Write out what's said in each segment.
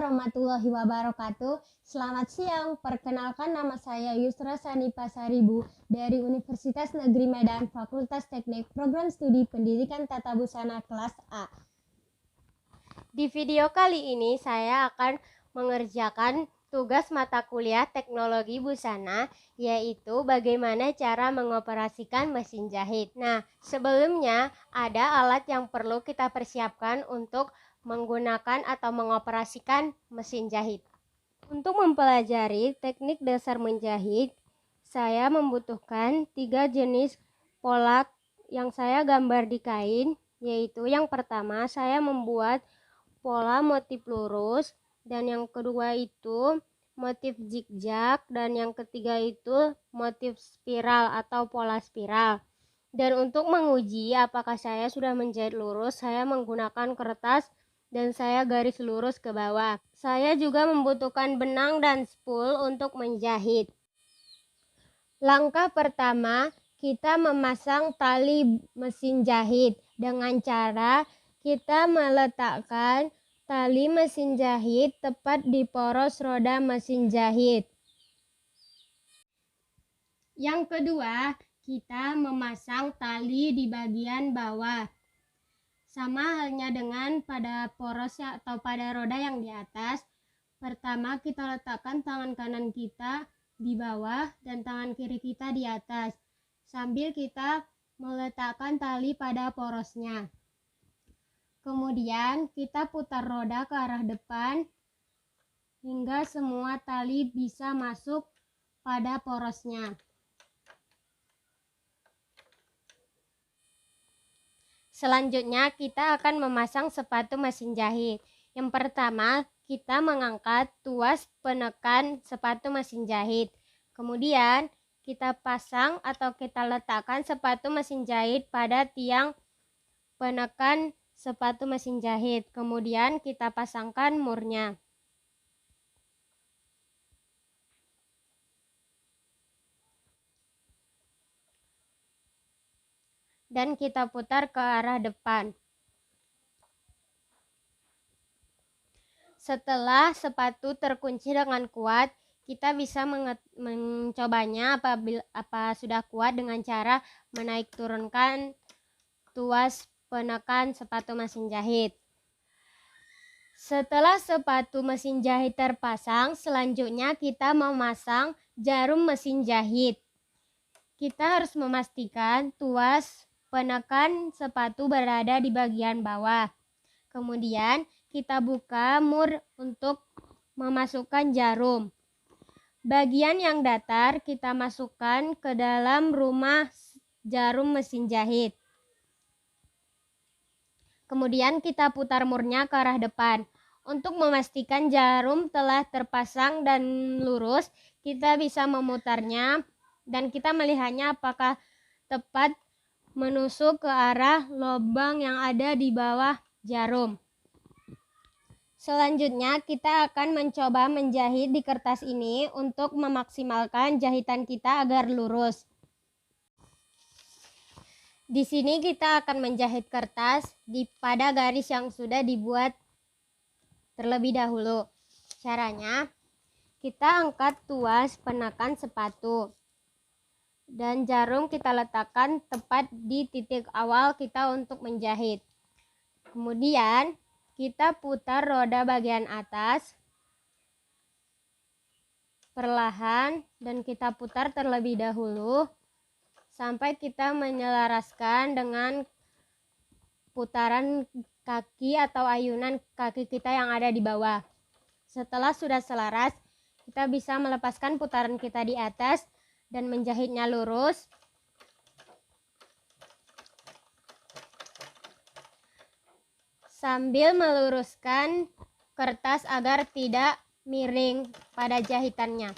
warahmatullahi wabarakatuh. Selamat siang, perkenalkan nama saya Yusra Sani Pasaribu dari Universitas Negeri Medan, Fakultas Teknik, Program Studi Pendidikan Tata Busana kelas A. Di video kali ini saya akan mengerjakan tugas mata kuliah Teknologi Busana, yaitu bagaimana cara mengoperasikan mesin jahit. Nah, sebelumnya ada alat yang perlu kita persiapkan untuk menggunakan atau mengoperasikan mesin jahit. Untuk mempelajari teknik dasar menjahit, saya membutuhkan 3 jenis pola yang saya gambar di kain, yaitu yang pertama saya membuat pola motif lurus, dan yang kedua itu motif zigzag, dan yang ketiga itu motif spiral atau pola spiral. Dan untuk menguji apakah saya sudah menjahit lurus, saya menggunakan kertas dan saya garis lurus ke bawah. Saya juga membutuhkan benang dan spool untuk menjahit. Langkah pertama, kita memasang tali mesin jahit dengan cara kita meletakkan tali mesin jahit tepat di poros roda mesin jahit. Yang kedua, kita memasang tali di bagian bawah. Sama halnya dengan pada poros atau pada roda yang di atas. Pertama, kita letakkan tangan kanan kita di bawah dan tangan kiri kita di atas, sambil kita meletakkan tali pada porosnya. Kemudian kita putar roda ke arah depan hingga semua tali bisa masuk pada porosnya. Selanjutnya kita akan memasang sepatu mesin jahit. Yang pertama, kita mengangkat tuas penekan sepatu mesin jahit. Kemudian kita pasang atau kita letakkan sepatu mesin jahit pada tiang penekan sepatu mesin jahit. Kemudian kita pasangkan murnya. Dan kita putar ke arah depan. Setelah sepatu terkunci dengan kuat, kita bisa mencobanya apa sudah kuat dengan cara menaik turunkan tuas penekan sepatu mesin jahit. Setelah sepatu mesin jahit terpasang, selanjutnya kita memasang jarum mesin jahit. Kita harus memastikan tuas penekan sepatu berada di bagian bawah. Kemudian kita buka mur untuk memasukkan jarum. Bagian yang datar kita masukkan ke dalam rumah jarum mesin jahit. Kemudian kita putar murnya ke arah depan. Untuk memastikan jarum telah terpasang dan lurus, kita bisa memutarnya dan kita melihatnya apakah tepat menusuk ke arah lubang yang ada di bawah jarum. Selanjutnya kita akan mencoba menjahit di kertas ini untuk memaksimalkan jahitan kita agar lurus. Di sini kita akan menjahit kertas pada garis yang sudah dibuat terlebih dahulu. Caranya, kita angkat tuas penekan sepatu dan jarum kita letakkan tepat di titik awal kita untuk menjahit. Kemudian kita putar roda bagian atas perlahan dan kita putar terlebih dahulu sampai kita menyelaraskan dengan putaran kaki atau ayunan kaki kita yang ada di bawah. Setelah sudah selaras, kita bisa melepaskan putaran kita di atas dan menjahitnya lurus. Sambil meluruskan kertas agar tidak miring pada jahitannya.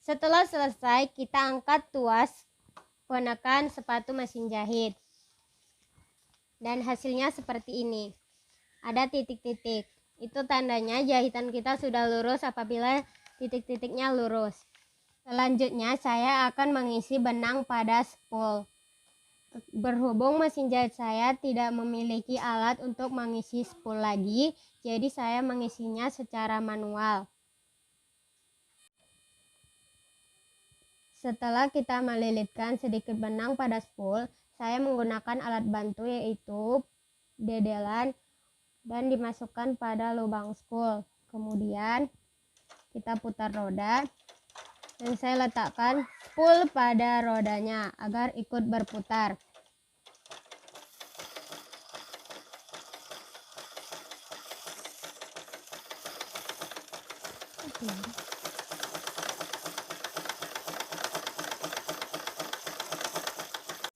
Setelah selesai, kita angkat tuas penekan sepatu mesin jahit. Dan hasilnya seperti ini. Ada titik-titik. Itu tandanya jahitan kita sudah lurus apabila titik-titiknya lurus. Selanjutnya saya akan mengisi benang pada spool. Berhubung mesin jahit saya tidak memiliki alat untuk mengisi spool lagi, jadi saya mengisinya secara manual. Setelah kita melilitkan sedikit benang pada spool, saya menggunakan alat bantu yaitu dedelan dan dimasukkan pada lubang spool. Kemudian kita putar roda dan saya letakkan spool pada rodanya agar ikut berputar.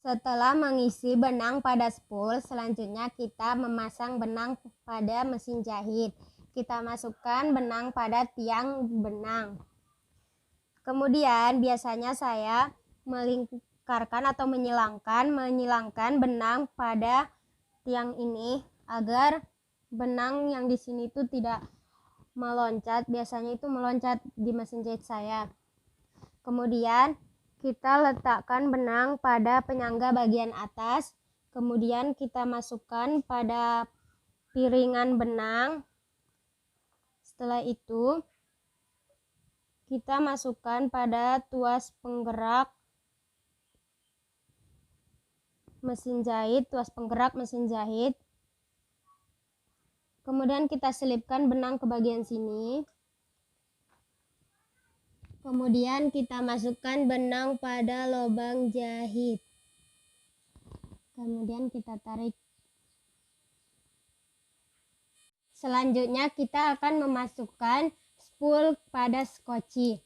Setelah mengisi benang pada spool, selanjutnya kita memasang benang pada mesin jahit. Kita masukkan benang pada tiang benang. Kemudian biasanya saya melingkarkan atau menyilangkan benang pada tiang ini agar benang yang di sini itu tidak meloncat. Biasanya itu meloncat di mesin jahit saya. Kemudian kita letakkan benang pada penyangga bagian atas, kemudian kita masukkan pada piringan benang. Setelah itu kita masukkan pada tuas penggerak mesin jahit, kemudian kita selipkan benang ke bagian sini. Kemudian kita masukkan benang pada lubang jahit. Kemudian kita tarik. Selanjutnya kita akan memasukkan spool pada skoci.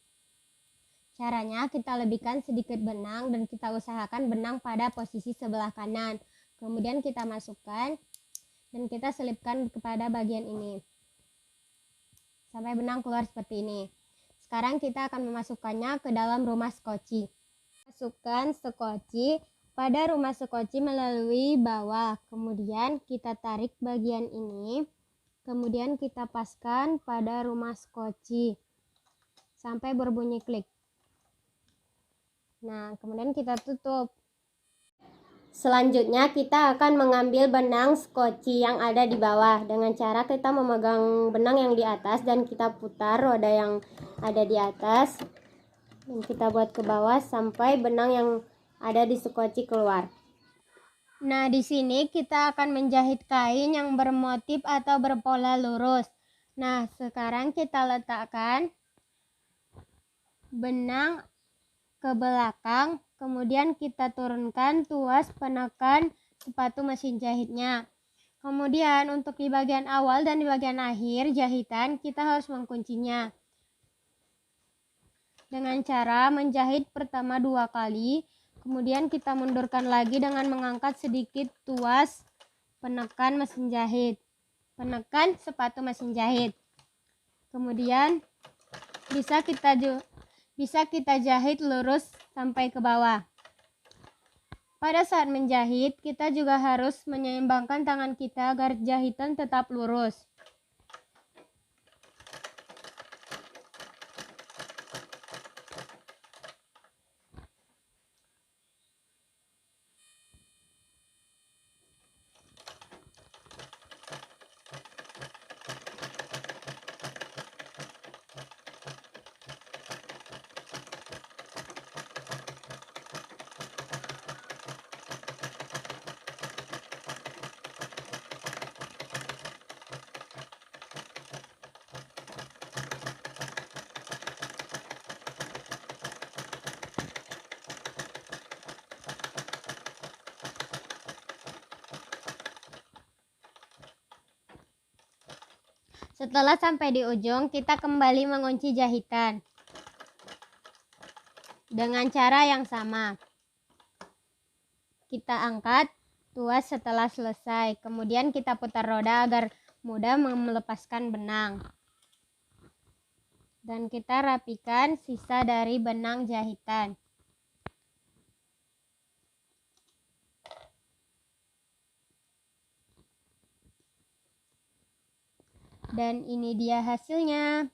Caranya kita lebihkan sedikit benang dan kita usahakan benang pada posisi sebelah kanan. Kemudian kita masukkan dan kita selipkan kepada bagian ini. Sampai benang keluar seperti ini. Sekarang kita akan memasukkannya ke dalam rumah skoci. Masukkan skoci pada rumah skoci melalui bawah. Kemudian kita tarik bagian ini. Kemudian kita paskan pada rumah skoci sampai berbunyi klik. Nah, kemudian kita tutup. Selanjutnya kita akan mengambil benang skoci yang ada di bawah dengan cara kita memegang benang yang di atas dan kita putar roda yang ada di atas dan kita buat ke bawah sampai benang yang ada di skoci keluar. Nah, di sini kita akan menjahit kain yang bermotif atau berpola lurus. Nah, sekarang kita letakkan benang ke belakang, kemudian kita turunkan tuas penekan sepatu mesin jahitnya. Kemudian untuk di bagian awal dan di bagian akhir jahitan kita harus mengkuncinya dengan cara menjahit pertama 2 kali, kemudian kita mundurkan lagi dengan mengangkat sedikit tuas penekan mesin jahit, penekan sepatu mesin jahit. Kemudian bisa kita jahit lurus sampai ke bawah. Pada saat menjahit, kita juga harus menyeimbangkan tangan kita agar jahitan tetap lurus. Setelah sampai di ujung, kita kembali mengunci jahitan dengan cara yang sama. Kita angkat tuas setelah selesai, kemudian kita putar roda agar mudah melepaskan benang. Dan kita rapikan sisa dari benang jahitan. Dan ini dia hasilnya.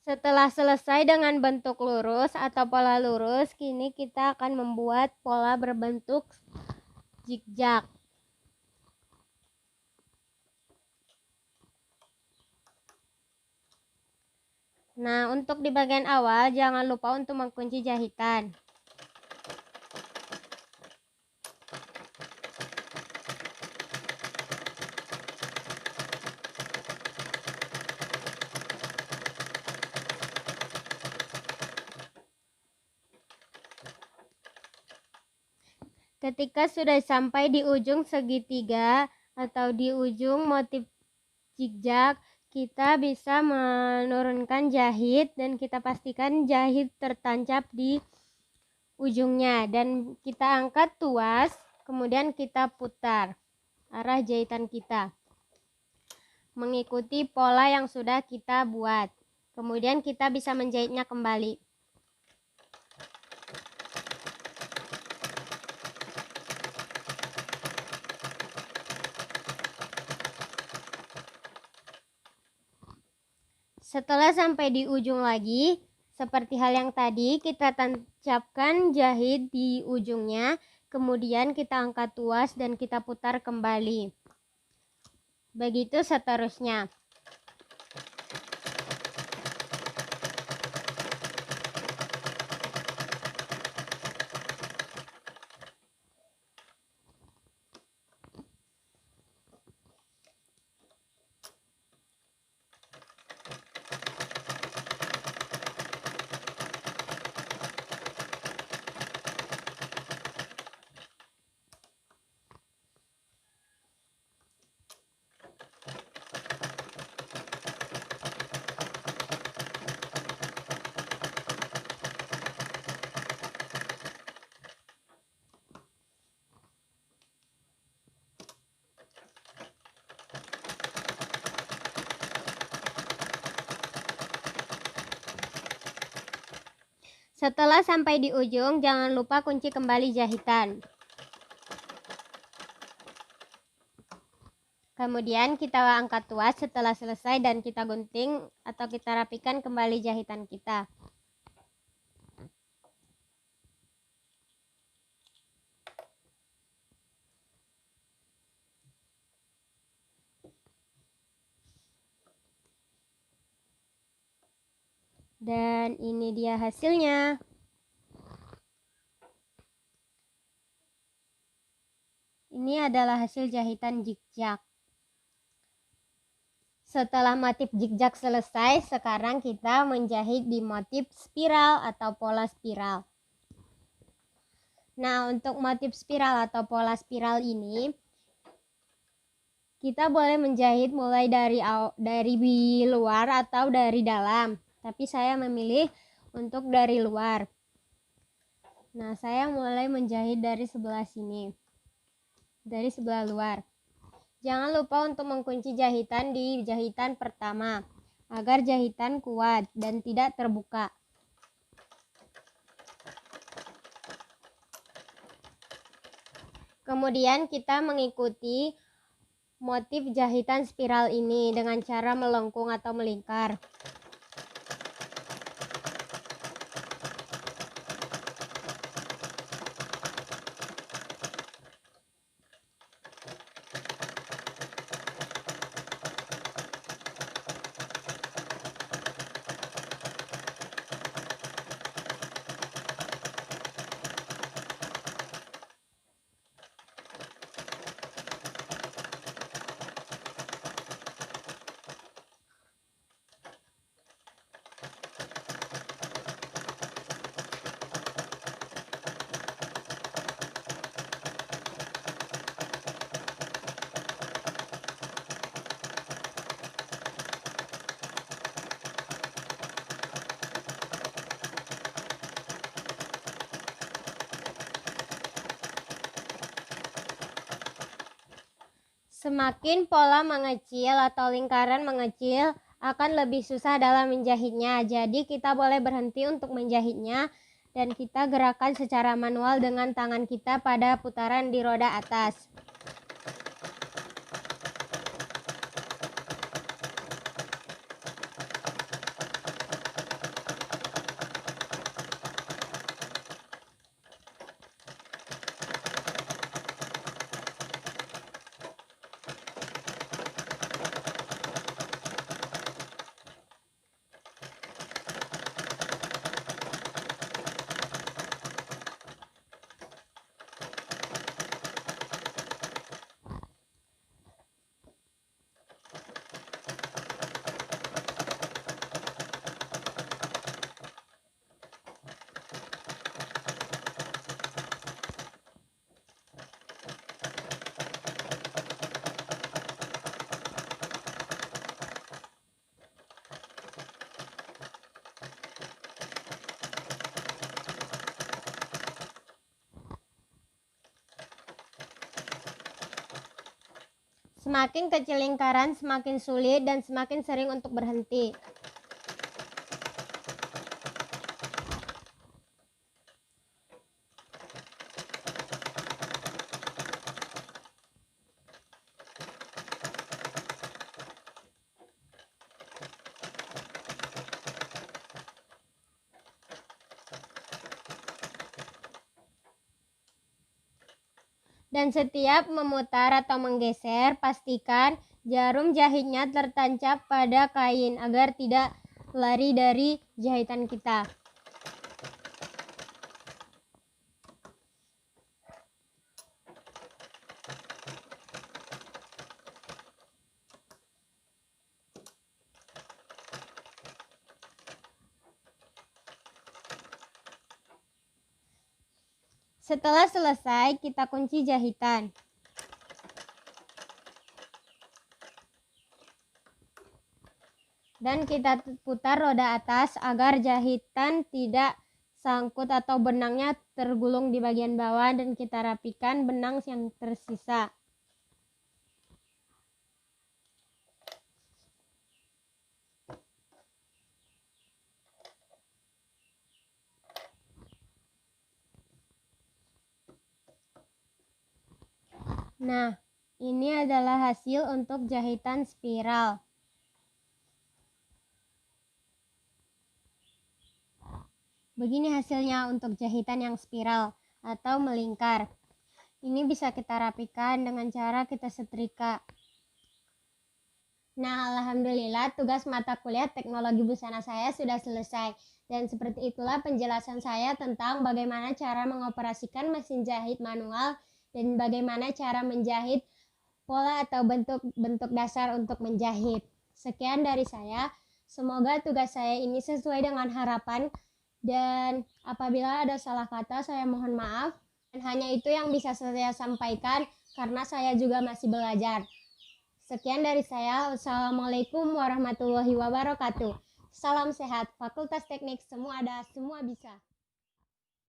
Setelah selesai dengan bentuk lurus atau pola lurus, kini kita akan membuat pola berbentuk zigzag. Nah, untuk di bagian awal jangan lupa untuk mengunci jahitan. Ketika sudah sampai di ujung segitiga atau di ujung motif zigzag, kita bisa menurunkan jahit dan kita pastikan jahit tertancap di ujungnya, dan kita angkat tuas, kemudian kita putar arah jahitan kita mengikuti pola yang sudah kita buat. Kemudian kita bisa menjahitnya kembali. Setelah sampai di ujung lagi, seperti hal yang tadi, kita tancapkan jahit di ujungnya, kemudian kita angkat tuas dan kita putar kembali. Begitu seterusnya. Setelah sampai di ujung, jangan lupa kunci kembali jahitan. Kemudian kita angkat tuas setelah selesai dan kita gunting atau kita rapikan kembali jahitan kita. Dan ini dia hasilnya. Ini adalah hasil jahitan zigzag. Setelah motif zigzag selesai, sekarang kita menjahit di motif spiral atau pola spiral. Nah, untuk motif spiral atau pola spiral ini, kita boleh menjahit mulai dari luar atau dari dalam. Tapi saya memilih untuk dari luar. Nah, saya mulai menjahit dari sebelah sini. Dari sebelah luar. Jangan lupa untuk mengunci jahitan di jahitan pertama agar jahitan kuat dan tidak terbuka. Kemudian kita mengikuti motif jahitan spiral ini dengan cara melengkung atau melingkar. Semakin pola mengecil atau lingkaran mengecil, akan lebih susah dalam menjahitnya. Jadi kita boleh berhenti untuk menjahitnya dan kita gerakan secara manual dengan tangan kita pada putaran di roda atas. Semakin kecil lingkaran, semakin sulit dan semakin sering untuk berhenti. Dan setiap memutar atau menggeser, pastikan jarum jahitnya tertancap pada kain agar tidak lari dari jahitan kita. Setelah selesai, kita kunci jahitan. Dan kita putar roda atas agar jahitan tidak sangkut atau benangnya tergulung di bagian bawah, dan kita rapikan benang yang tersisa. Nah, ini adalah hasil untuk jahitan spiral. Begini hasilnya untuk jahitan yang spiral atau melingkar. Ini bisa kita rapikan dengan cara kita setrika. Nah, alhamdulillah tugas mata kuliah teknologi busana saya sudah selesai. Dan seperti itulah penjelasan saya tentang bagaimana cara mengoperasikan mesin jahit manual dan bagaimana cara menjahit pola atau bentuk dasar untuk menjahit. Sekian dari saya. Semoga tugas saya ini sesuai dengan harapan, dan apabila ada salah kata saya mohon maaf. Dan hanya itu yang bisa saya sampaikan karena saya juga masih belajar. Sekian dari saya. Wassalamualaikum warahmatullahi wabarakatuh. Salam sehat. Fakultas Teknik semua ada, semua bisa.